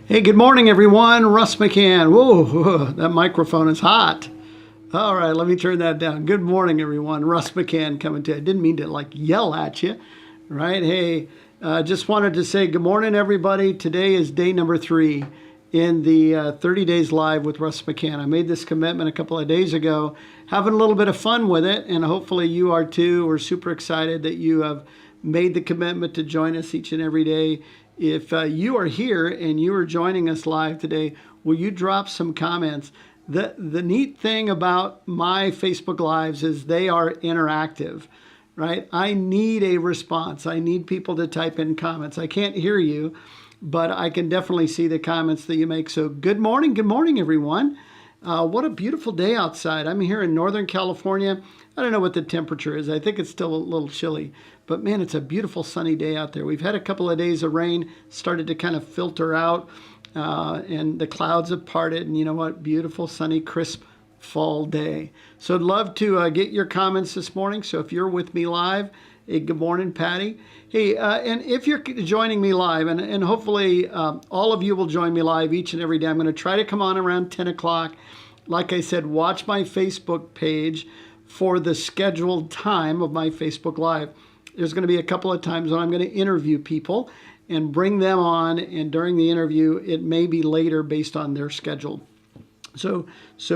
Hey, good morning, everyone. Russ McCann. Whoa, that microphone is hot. All right, let me turn that down. Good morning, everyone. Russ McCann coming to you. I didn't mean to yell at you, right? Hey, just wanted to say good morning, everybody. Today is day number 3 in the 30 Days Live with Russ McCann. I made this commitment a couple of days ago, having a little bit of fun with it, and hopefully you are too. We're super excited that you have made the commitment to join us each and every day. If you are here and you are joining us live today, will you drop some comments? The neat thing about my Facebook Lives is they are interactive, right? I need a response. I need people to type in comments. I can't hear you, but I can definitely see the comments that you make. So good morning, everyone. What a beautiful day outside. I'm here in Northern California. I don't know what the temperature is. I think it's still a little chilly, but man, it's a beautiful sunny day out there. We've had a couple of days of rain, started to kind of filter out, and the clouds have parted, and you know what? Beautiful, sunny, crisp fall day. So I'd love to get your comments this morning. So if you're with me live, hey, good morning, Patty. Hey, and if you're joining me live, and hopefully all of you will join me live each and every day. I'm going to try to come on around 10 o'clock. Like I said, watch my Facebook page for the scheduled time of my Facebook Live. There's going to be a couple of times when I'm going to interview people and bring them on, and during the interview, it may be later based on their schedule. So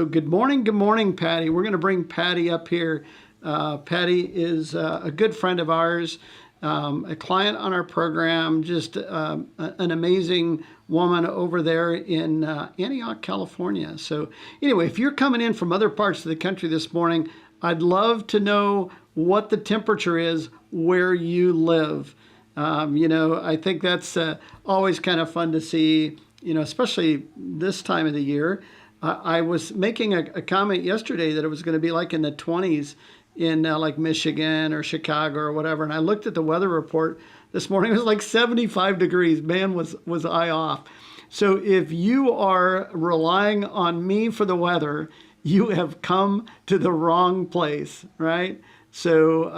good morning, Patty. We're going to bring Patty up here. Patty is a good friend of ours, a client on our program, just an amazing woman over there in Antioch, California. So anyway, if you're coming in from other parts of the country this morning, I'd love to know what the temperature is where you live. I think that's always kind of fun to see, especially this time of the year. I was making a comment yesterday that it was going to be like in the 20s in like Michigan or Chicago or whatever. And I looked at the weather report this morning. It was like 75 degrees. Man, was I off. So if you are relying on me for the weather, you have come to the wrong place, right? So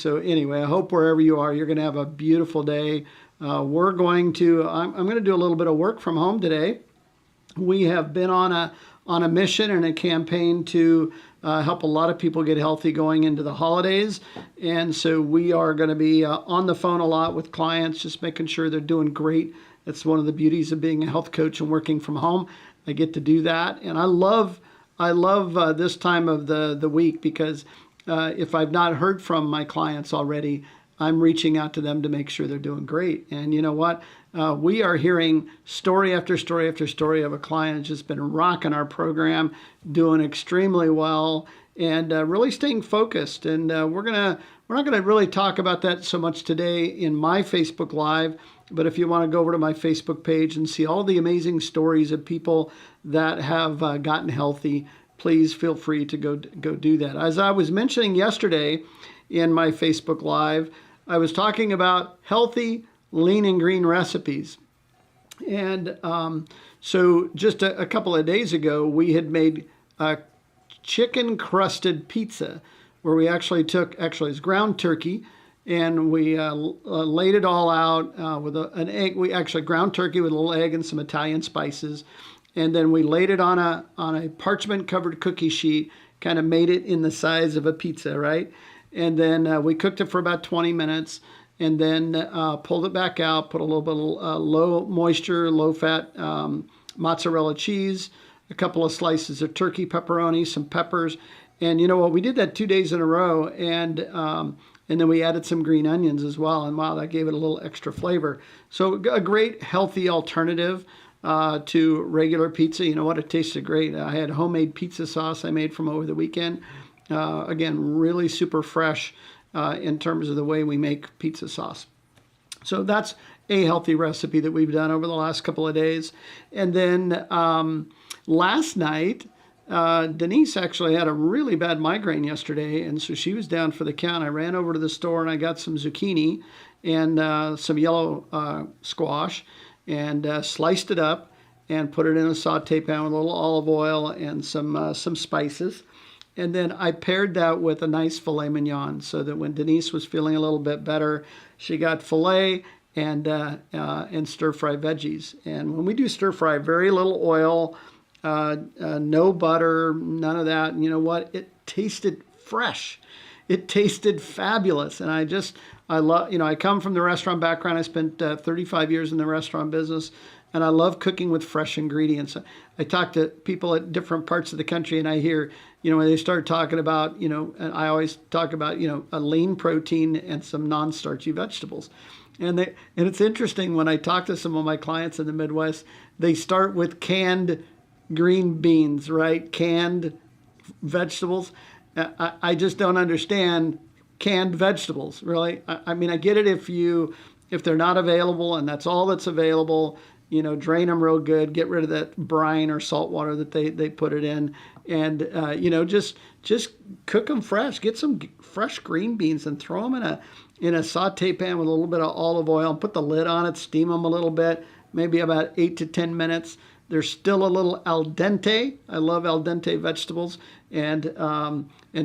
anyway, I hope wherever you are, you're going to have a beautiful day. I'm going to do a little bit of work from home today. We have been on a mission and a campaign to help a lot of people get healthy going into the holidays. And so we are going to be on the phone a lot with clients, just making sure they're doing great. That's one of the beauties of being a health coach and working from home. I get to do that. And I love this time of the week because if I've not heard from my clients already, I'm reaching out to them to make sure they're doing great. And you know what? We are hearing story after story after story of a client who's just been rocking our program, doing extremely well, and really staying focused. And we're not gonna really talk about that so much today in my Facebook Live. But if you want to go over to my Facebook page and see all the amazing stories of people that have gotten healthy, please feel free to go do that. As I was mentioning yesterday in my Facebook Live, I was talking about healthy, lean and green recipes. And so just a couple of days ago, we had made a chicken crusted pizza where we actually it's ground turkey, and we laid it all out with an egg. We actually ground turkey with a little egg and some Italian spices. And then we laid it on a parchment covered cookie sheet, kind of made it in the size of a pizza, right? And then we cooked it for about 20 minutes and then pulled it back out, put a little bit of low moisture, low fat mozzarella cheese, a couple of slices of turkey pepperoni, some peppers. And you know what? We did that 2 days in a row. And then we added some green onions as well. And wow, that gave it a little extra flavor. So a great healthy alternative to regular pizza. You know what? It tasted great. I had homemade pizza sauce I made from over the weekend. Again, really super fresh in terms of the way we make pizza sauce. So that's a healthy recipe that we've done over the last couple of days. And then last night, Denise actually had a really bad migraine yesterday, and so she was down for the count. I ran over to the store and I got some zucchini and some yellow squash and sliced it up and put it in a saute pan with a little olive oil and some spices. And then I paired that with a nice filet mignon so that when Denise was feeling a little bit better, she got filet and stir fry veggies. And when we do stir fry, very little oil, no butter, none of that. And you know what? It tasted fresh. It tasted fabulous. And I love, I come from the restaurant background. I spent 35 years in the restaurant business, and I love cooking with fresh ingredients. I talk to people at different parts of the country, and I hear, when they start talking about, and I always talk about, a lean protein and some non-starchy vegetables. And it's interesting when I talk to some of my clients in the Midwest, they start with canned green beans, right? Canned vegetables. I just don't understand canned vegetables, really. I mean, I get it if they're not available and that's all that's available, drain them real good, get rid of that brine or salt water that they put it in, and just cook them fresh. Get some fresh green beans and throw them in a saute pan with a little bit of olive oil and put the lid on it, steam them a little bit, maybe about 8 to 10 minutes. They're still a little al dente. I love al dente vegetables. And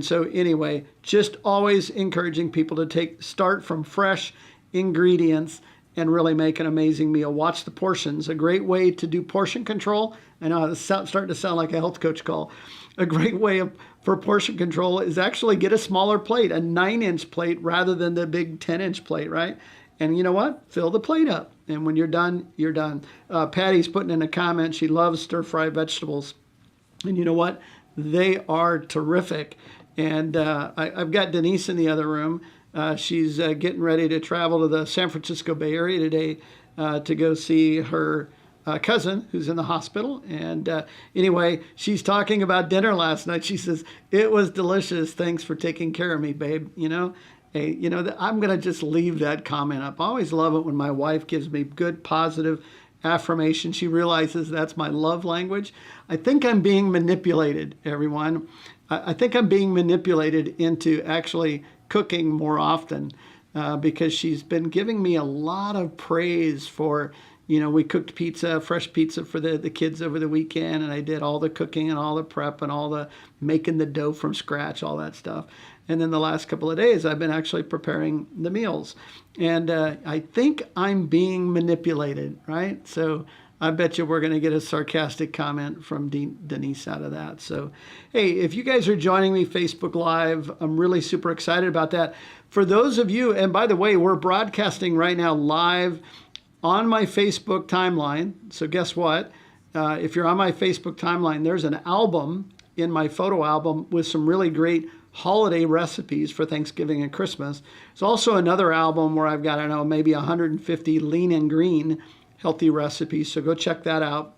so anyway, just always encouraging people to start from fresh ingredients and really make an amazing meal. Watch the portions. A great way to do portion control. I know it's starting to sound like a health coach call. A great way for portion control is actually get a smaller plate, a 9-inch plate rather than the big 10-inch plate, right? And you know what? Fill the plate up. And when you're done, you're done. Patty's putting in a comment. She loves stir-fry vegetables. And you know what? They are terrific. And I've got Denise in the other room. She's getting ready to travel to the San Francisco Bay Area today to go see her cousin who's in the hospital. And anyway, she's talking about dinner last night. She says, "It was delicious. Thanks for taking care of me, babe." Hey, I'm going to just leave that comment up. I always love it when my wife gives me good, positive affirmation. She realizes that's my love language. I think I'm being manipulated, everyone. I think I'm being manipulated into actually cooking more often because she's been giving me a lot of praise for, we cooked pizza, fresh pizza for the kids over the weekend, and I did all the cooking and all the prep and all the making the dough from scratch, all that stuff. And then the last couple of days, I've been actually preparing the meals. And I think I'm being manipulated, right? So I bet you we're going to get a sarcastic comment from Denise out of that. So, hey, if you guys are joining me Facebook Live, I'm really super excited about that. For those of you, and by the way, we're broadcasting right now live on my Facebook timeline. So guess what? If you're on my Facebook timeline, there's an album in my photo album with some really great holiday recipes for Thanksgiving and Christmas. There's also another album where I've got, I don't know, maybe 150 lean and green healthy recipes. So go check that out.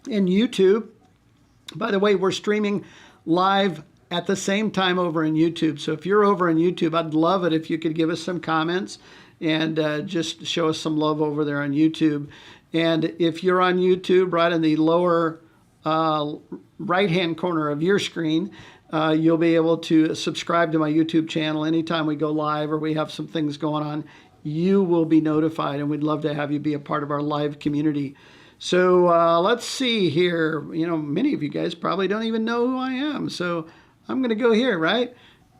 And YouTube, by the way, we're streaming live at the same time over in YouTube. So if you're over in YouTube, I'd love it if you could give us some comments and just show us some love over there on YouTube. And if you're on YouTube, right in the lower right-hand corner of your screen, you'll be able to subscribe to my YouTube channel. Anytime we go live or we have some things going on, you will be notified, and we'd love to have you be a part of our live community. So let's see here. Many of you guys probably don't even know who I am, so I'm going to go here, right?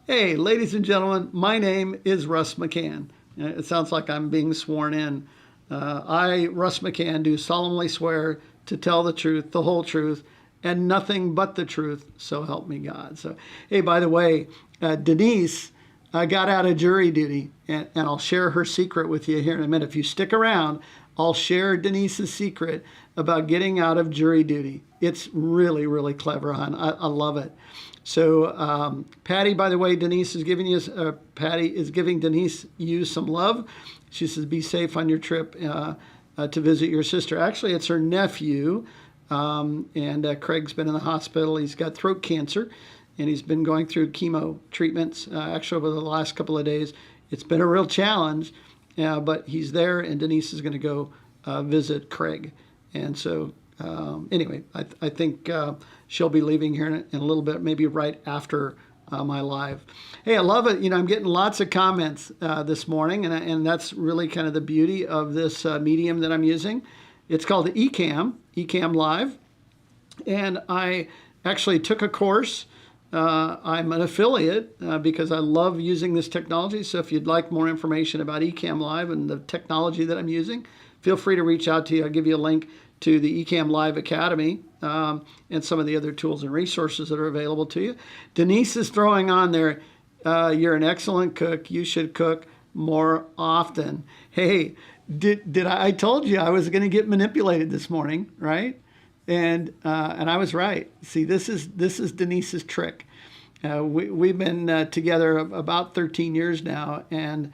Hey, ladies and gentlemen, my name is Russ McCann. It sounds like I'm being sworn in. I, Russ McCann, do solemnly swear to tell the truth, the whole truth, and nothing but the truth, so help me God. So, hey, by the way, Denise got out of jury duty, and I'll share her secret with you here in a minute. If you stick around, I'll share Denise's secret about getting out of jury duty. It's really, really clever, hon. I love it. So, Patty, by the way, Denise is giving you, Patty is giving Denise you some love. She says, be safe on your trip to visit your sister. Actually, it's her nephew. And Craig's been in the hospital. He's got throat cancer, and he's been going through chemo treatments. Actually, over the last couple of days, it's been a real challenge, but he's there, and Denise is going to go visit Craig. And so, anyway, I think she'll be leaving here in a little bit, maybe right after my live. Hey, I love it. I'm getting lots of comments this morning, and that's really kind of the beauty of this medium that I'm using. It's called Ecamm Live. And I actually took a course I'm an affiliate because I love using this technology. So if you'd like more information about Ecamm Live and the technology that I'm using, feel free to reach out to you. I'll give you a link to the Ecamm Live Academy and some of the other tools and resources that are available to you. Denise is throwing on there, you're an excellent cook. You should cook more often. Hey, did I told you I was going to get manipulated this morning, right? And I was right. See, this is Denise's trick. We've been together about 13 years now, and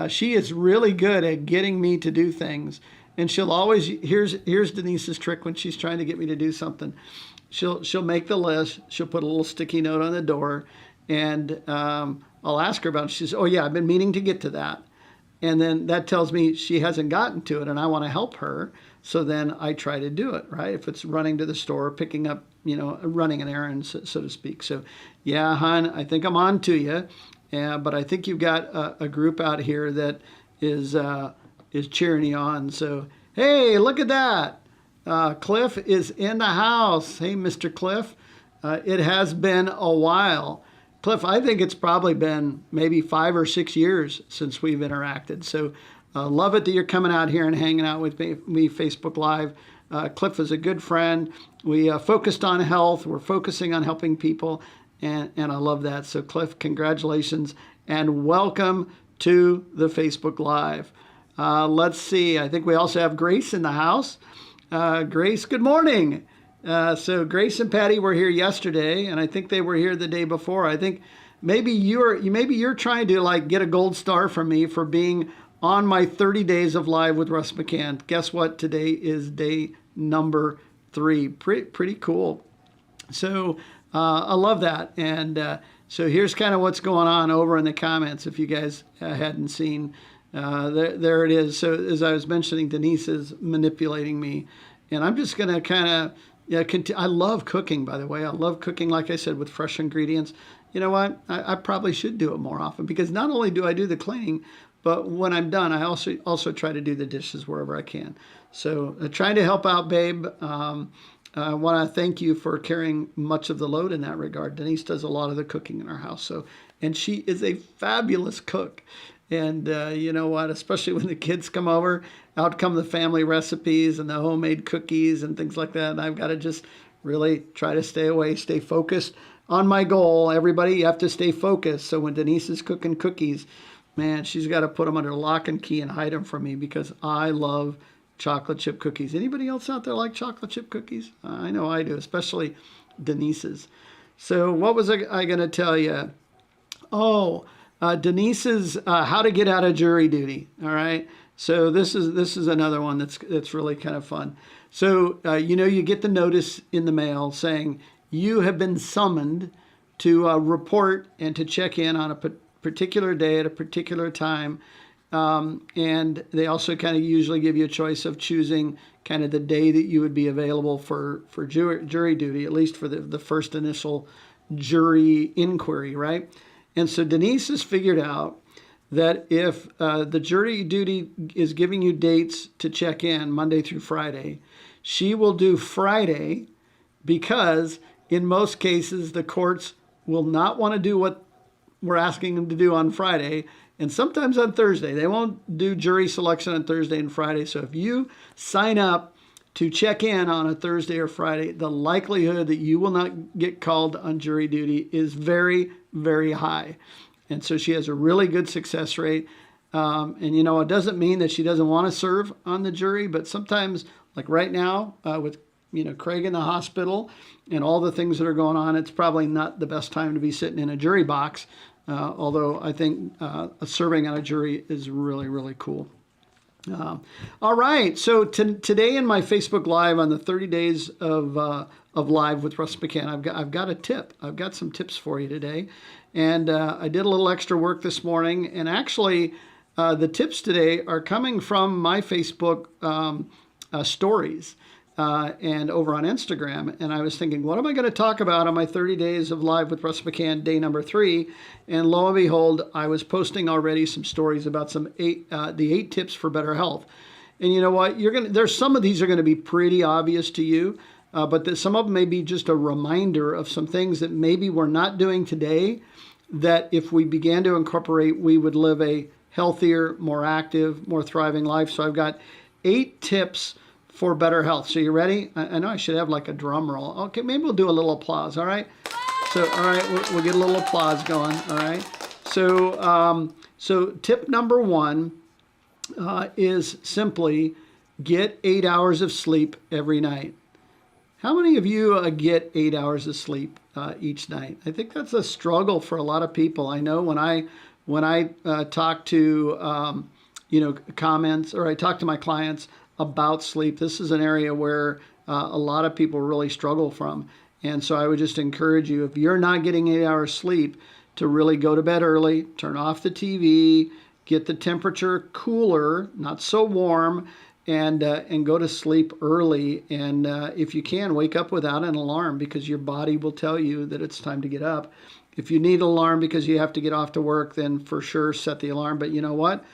she is really good at getting me to do things. And she'll always here's Denise's trick when she's trying to get me to do something. She'll make the list. She'll put a little sticky note on the door, and I'll ask her about it. She says, "Oh yeah, I've been meaning to get to that." And then that tells me she hasn't gotten to it, and I want to help her. So then I try to do it, right? If it's running to the store, picking up, running an errand, so to speak. So, yeah, hon, I think I'm on to you. But I think you've got a group out here that is cheering you on. So, hey, look at that. Cliff is in the house. Hey, Mr. Cliff. It has been a while. Cliff, I think it's probably been maybe 5 or 6 years since we've interacted. So love it that you're coming out here and hanging out with me Facebook Live. Cliff is a good friend. We focused on health. We're focusing on helping people, and I love that. So Cliff, congratulations and welcome to the Facebook Live. Let's see. I think we also have Grace in the house. Grace, good morning. So Grace and Patty were here yesterday, and I think they were here the day before. I think maybe you're trying to like get a gold star from me for being on my 30 days of live with Russ McCann. Guess what? Today is day number 3. Pretty cool. So I love that. And so here's kind of what's going on over in the comments. If you guys hadn't seen, there it is. So as I was mentioning, Denise is manipulating me, and I'm just going to kind of. Yeah, I love cooking, by the way. I love cooking, like I said, with fresh ingredients. You know what? I probably should do it more often because not only do I do the cleaning, but when I'm done, I also try to do the dishes wherever I can. So trying to help out, babe. I want to thank you for carrying much of the load in that regard. Denise does a lot of the cooking in our house, and she is a fabulous cook. And you know what? Especially when the kids come over, out come the family recipes and the homemade cookies and things like that. And I've got to just really try to stay focused on my goal. Everybody, you have to stay focused. So when Denise is cooking cookies, man, she's got to put them under lock and key and hide them from me because I love chocolate chip cookies. Anybody else out there like chocolate chip cookies? I know I do, especially Denise's. So what was I going to tell you? Oh, Denise's how to get out of jury duty. All right. So this is another one that's really kind of fun. So you get the notice in the mail saying you have been summoned to report and to check in on a particular day at a particular time. And they also kind of usually give you a choice of choosing kind of the day that you would be available for jury duty, at least for the first initial jury inquiry, right? And so Denise has figured out that if the jury duty is giving you dates to check in Monday through Friday, she will do Friday because in most cases the courts will not want to do what we're asking them to do on Friday, and sometimes on Thursday. They won't do jury selection on Thursday and Friday. So if you sign up to check in on a Thursday or Friday, the likelihood that you will not get called on jury duty is very, very high. And so she has a really good success rate. And, it doesn't mean that she doesn't want to serve on the jury, but sometimes, like right now, with, Craig in the hospital and all the things that are going on, it's probably not the best time to be sitting in a jury box. Although I think serving on a jury is really, really cool. All right, so today in my Facebook Live on the 30 days of Live with Russ McCann, I've got a tip. I've got some tips for you today, and I did a little extra work this morning. And actually, the tips today are coming from my Facebook stories and over on Instagram. And I was thinking, what am I going to talk about on my 30 days of Live with Russ McCann, day number 3? And lo and behold, I was posting already some stories about the 8 tips for better health. And you know what? There's some of these are going to be pretty obvious to you. but some of them may be just a reminder of some things that maybe we're not doing today that if we began to incorporate, we would live a healthier, more active, more thriving life. So I've got 8 tips for better health. So you ready? I know I should have like a drum roll. Okay, maybe we'll do a little applause, all right? So, all right, we'll get a little applause going, all right? So tip number 1 is simply get 8 hours of sleep every night. How many of you get 8 hours of sleep each night? I think that's a struggle for a lot of people. I know when I talk to comments, or I talk to my clients about sleep, this is an area where a lot of people really struggle from. And so I would just encourage you, if you're not getting 8 hours sleep, to really go to bed early, turn off the TV, get the temperature cooler, not so warm, and go to sleep early. And if you can, wake up without an alarm, because your body will tell you that it's time to get up. If you need an alarm because you have to get off to work, then for sure set the alarm. But you know what?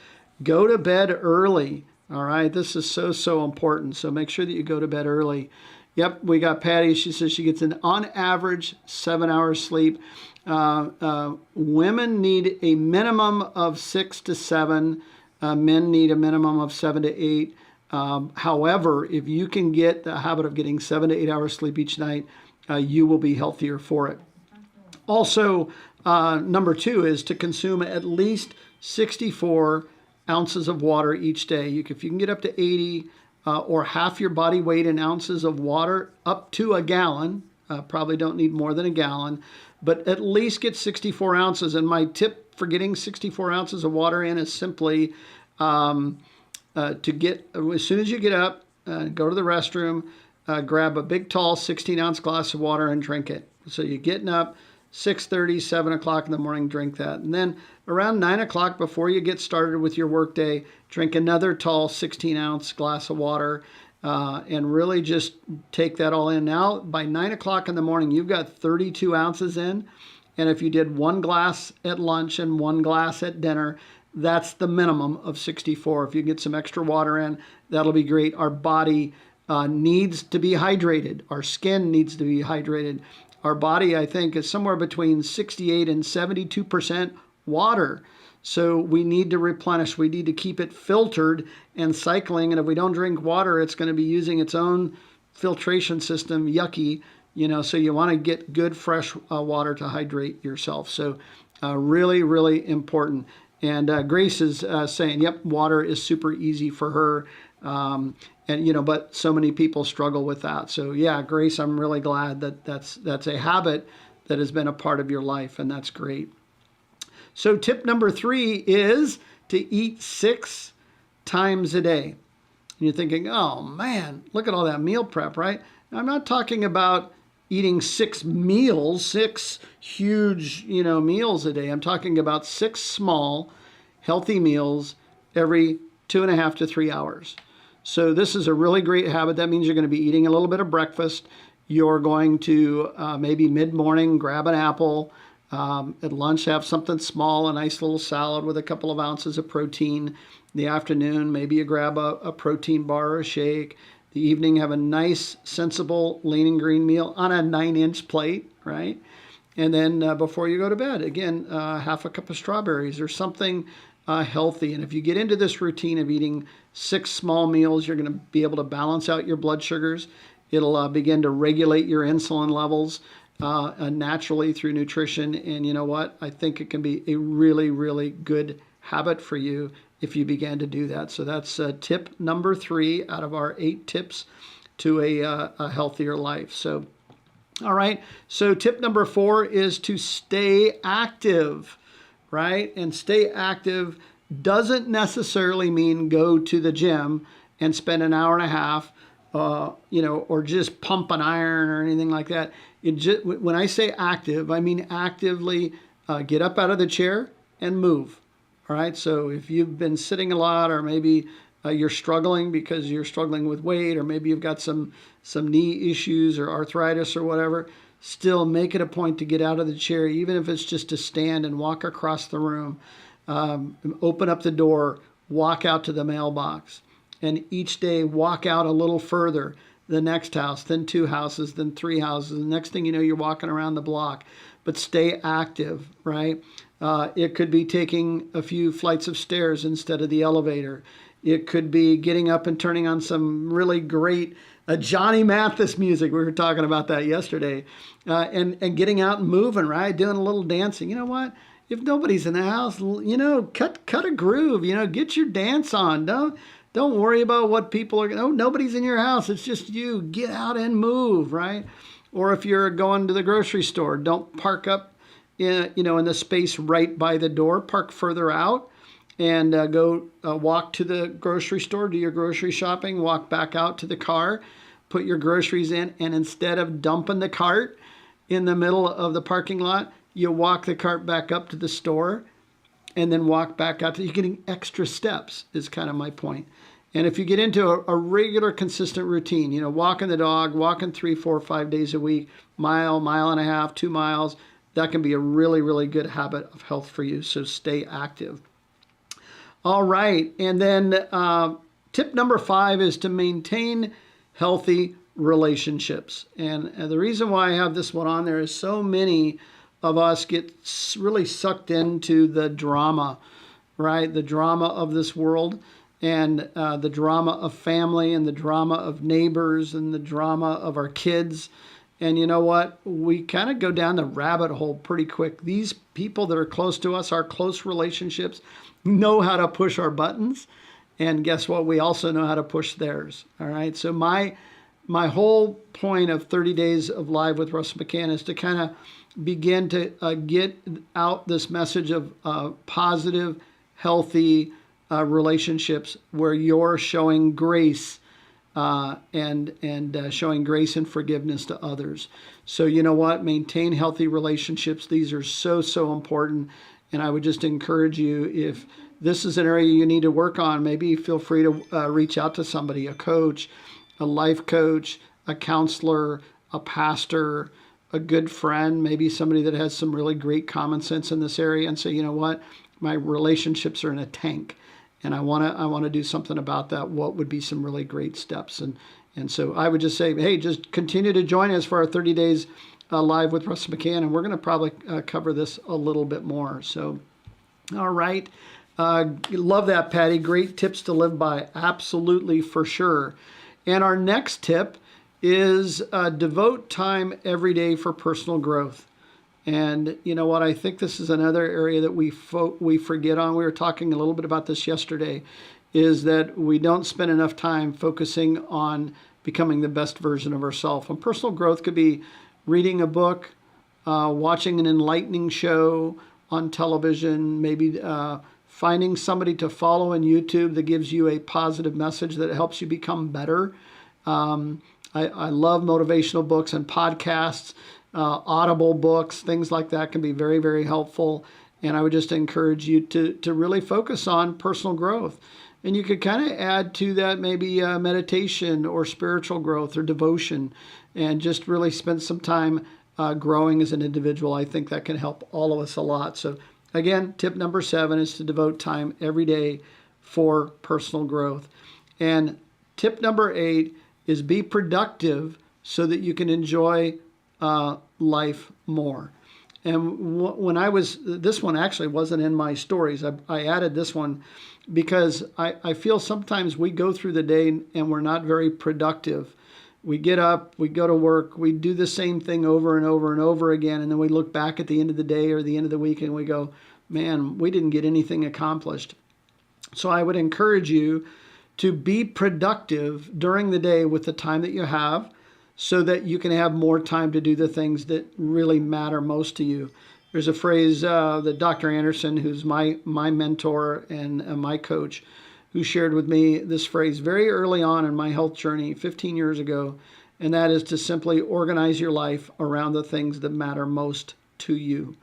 Go to bed early. All right. This is so important. So make sure that you go to bed early. Yep, we got Patty. She says she gets on average 7 hours sleep. Women need a minimum of 6 to 7. Men need a minimum of 7 to 8. However, if you can get the habit of getting 7 to 8 hours sleep each night, you will be healthier for it. Also, number 2 is to consume at least 64 ounces of water each day. If you can get up to 80 or half your body weight in ounces of water, up to a gallon, probably don't need more than a gallon, but at least get 64 ounces. And my tip for getting 64 ounces of water in is simply to get, as soon as you get up, go to the restroom, grab a big tall 16-ounce glass of water and drink it. So you're getting up 6:30, 7 o'clock in the morning, drink that. And then around 9 o'clock, before you get started with your workday, drink another tall 16-ounce glass of water, and really just take that all in. Now, by 9 o'clock in the morning, you've got 32 ounces in. And if you did 1 glass at lunch and 1 glass at dinner, that's the minimum of 64. If you get some extra water in, that'll be great. Our body needs to be hydrated. Our skin needs to be hydrated. Our body, I think, is somewhere between 68 and 72% water. So we need to replenish. We need to keep it filtered and cycling. And if we don't drink water, it's going to be using its own filtration system, yucky, so you want to get good, fresh water to hydrate yourself. So really, really important. And Grace is saying, yep, water is super easy for her. But so many people struggle with that. So yeah, Grace, I'm really glad that that's a habit that has been a part of your life, and that's great. So tip number 3 is to eat 6 times a day. And you're thinking, oh man, look at all that meal prep, right? I'm not talking about eating 6 meals, 6 huge, meals a day. I'm talking about 6 small, healthy meals every 2.5 to 3 hours. So this is a really great habit. That means you're going to be eating a little bit of breakfast. You're going to maybe mid-morning grab an apple. At lunch, have something small, a nice little salad with a couple of ounces of protein. In the afternoon, maybe you grab a protein bar or a shake. The evening, have a nice, sensible, lean and green meal on a 9-inch plate, right? And then before you go to bed, again, half a cup of strawberries or something healthy. And if you get into this routine of eating 6 small meals, you're going to be able to balance out your blood sugars. It'll begin to regulate your insulin levels naturally through nutrition. And you know what? I think it can be a really, really good habit for you if you began to do that. So that's tip number 3 out of our 8 tips to a healthier life. So, all right. So tip number 4 is to stay active, right? And stay active doesn't necessarily mean go to the gym and spend an hour and a half, or just pump an iron or anything like that. When I say active, I mean actively get up out of the chair and move. All right. So if you've been sitting a lot, or maybe you're struggling because you're struggling with weight, or maybe you've got some knee issues or arthritis or whatever, still make it a point to get out of the chair, even if it's just to stand and walk across the room, open up the door, walk out to the mailbox, and each day walk out a little further. the next house, then 2 houses, then 3 houses. The next thing you know, you're walking around the block. But stay active, right? It could be taking a few flights of stairs instead of the elevator. It could be getting up and turning on some really great Johnny Mathis music. We were talking about that yesterday. And getting out and moving, right? Doing a little dancing. You know what? If nobody's in the house, cut a groove. Get your dance on. Don't worry about what people are. No, nobody's in your house. It's just you. Get out and move, right? Or if you're going to the grocery store, don't park up in the space right by the door. Park further out and go walk to the grocery store, do your grocery shopping, walk back out to the car, put your groceries in, and instead of dumping the cart in the middle of the parking lot, you walk the cart back up to the store and then walk back out. You're getting extra steps is kind of my point. And if you get into a regular, consistent routine, walking the dog, walking 3, 4, 5 days a week, mile and a half, 2 miles, that can be a really, really good habit of health for you. So stay active. All right. And then tip number 5 is to maintain healthy relationships. And the reason why I have this one on there is so many of us get really sucked into the drama, right? The drama of this world. And the drama of family and the drama of neighbors and the drama of our kids. And you know what? We kind of go down the rabbit hole pretty quick. These people that are close to us, our close relationships, know how to push our buttons. And guess what? We also know how to push theirs. All right. So my whole point of 30 Days of Live with Russ McCann is to kind of begin to get out this message of positive, healthy relationships where you're showing grace and showing grace and forgiveness to others. So you know what? Maintain healthy relationships. These are so important. And I would just encourage you, if this is an area you need to work on, maybe feel free to reach out to somebody, a coach, a life coach, a counselor, a pastor, a good friend, maybe somebody that has some really great common sense in this area, and say, you know what? My relationships are in a tank. And I want to do something about that. What would be some really great steps? And so I would just say, hey, just continue to join us for our 30 Days Live with Russ McCann, and we're going to probably cover this a little bit more. So, all right. Love that, Patty. Great tips to live by. Absolutely, for sure. And our next tip is devote time every day for personal growth. And you know what? I think this is another area that we forget on. We were talking a little bit about this yesterday, is that we don't spend enough time focusing on becoming the best version of ourselves. And personal growth could be reading a book, watching an enlightening show on television, maybe finding somebody to follow on YouTube that gives you a positive message that helps you become better. I love motivational books and podcasts. Audible books, things like that can be very, very helpful. And I would just encourage you to really focus on personal growth. And you could kind of add to that maybe meditation or spiritual growth or devotion, and just really spend some time growing as an individual. I think that can help all of us a lot. So again, tip number 7 is to devote time every day for personal growth. And tip number 8 is be productive so that you can enjoy life more. And when this one actually wasn't in my stories. I added this one because I feel sometimes we go through the day and we're not very productive. We get up, we go to work, we do the same thing over and over and over again, and then we look back at the end of the day or the end of the week and we go, man, we didn't get anything accomplished. So I would encourage you to be productive during the day with the time that you have, so that you can have more time to do the things that really matter most to you. There's a phrase that Dr. Anderson, who's my mentor and my coach, who shared with me this phrase very early on in my health journey 15 years ago, and that is to simply organize your life around the things that matter most to you.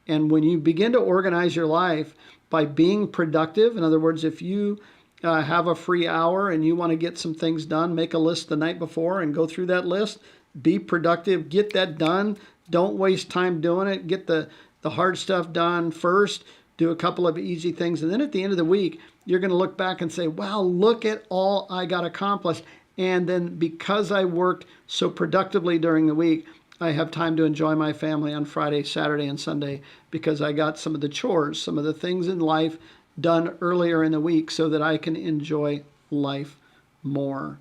And when you begin to organize your life by being productive, in other words, if you have a free hour and you want to get some things done, make a list the night before and go through that list. Be productive. Get that done. Don't waste time doing it. Get the hard stuff done first. Do a couple of easy things. And then at the end of the week, you're going to look back and say, wow, look at all I got accomplished. And then because I worked so productively during the week, I have time to enjoy my family on Friday, Saturday, and Sunday because I got some of the chores, some of the things in life done earlier in the week so that I can enjoy life more.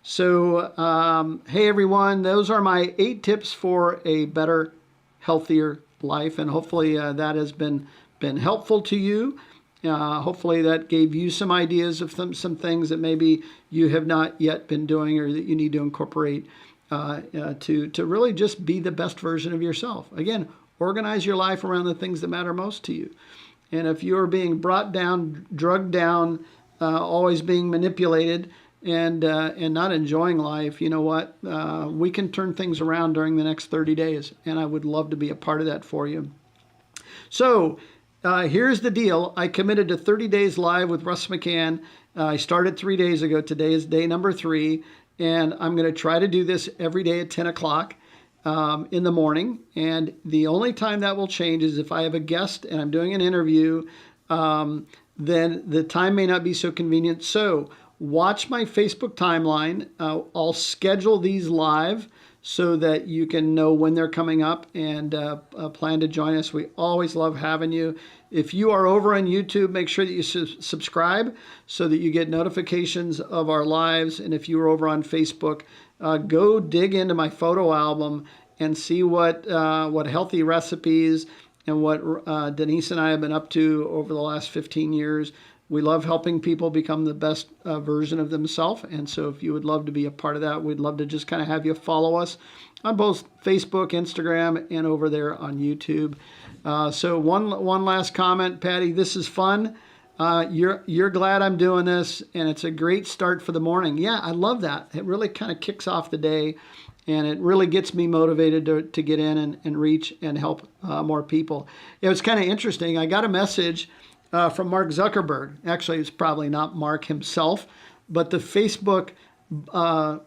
So, hey everyone, those are my 8 tips for a better, healthier life, and hopefully that has been helpful to you. Hopefully that gave you some ideas of some things that maybe you have not yet been doing or that you need to incorporate to really just be the best version of yourself. Again, organize your life around the things that matter most to you. And if you're being brought down, drugged down, always being manipulated, and not enjoying life, you know what? We can turn things around during the next 30 days, and I would love to be a part of that for you. So here's the deal. I committed to 30 days live with Russ McCann. I started 3 days ago. Today is day number 3, and I'm going to try to do this every day at 10 o'clock in the morning. And the only time that will change is if I have a guest and I'm doing an interview, then the time may not be so convenient. So watch my Facebook timeline. I'll schedule these live so that you can know when they're coming up and plan to join us. We always love having you. If you are over on YouTube, make sure that you subscribe so that you get notifications of our lives. And if you are over on Facebook, go dig into my photo album and see what healthy recipes and what Denise and I have been up to over the last 15 years. We love helping people become the best version of themselves. And so if you would love to be a part of that, we'd love to just kind of have you follow us on both Facebook, Instagram, and over there on YouTube. So one last comment, Patty, this is fun. You're glad I'm doing this, and it's a great start for the morning. Yeah, I love that. It really kind of kicks off the day, and it really gets me motivated to get in and reach and help more people. It was kind of interesting. I got a message from Mark Zuckerberg. Actually, it's probably not Mark himself, but the Facebook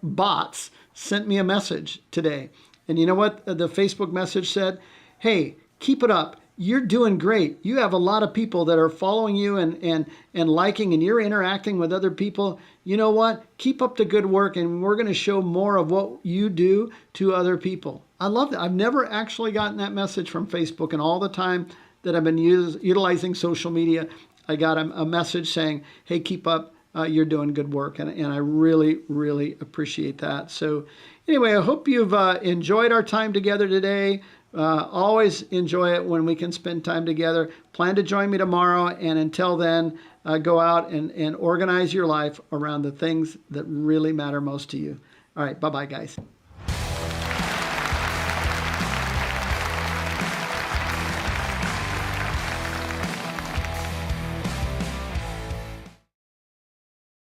bots sent me a message today. And you know what the Facebook message said? Hey, keep it up. You're doing great. You have a lot of people that are following you and liking, and you're interacting with other people. You know what? Keep up the good work, and we're going to show more of what you do to other people. I love that. I've never actually gotten that message from Facebook, and all the time that I've been utilizing social media, I got a message saying, hey, keep up. You're doing good work. And I really, really appreciate that. So anyway, I hope you've enjoyed our time together today. Always enjoy it when we can spend time together. Plan to join me tomorrow. And until then, go out and organize your life around the things that really matter most to you. All right. Bye-bye, guys.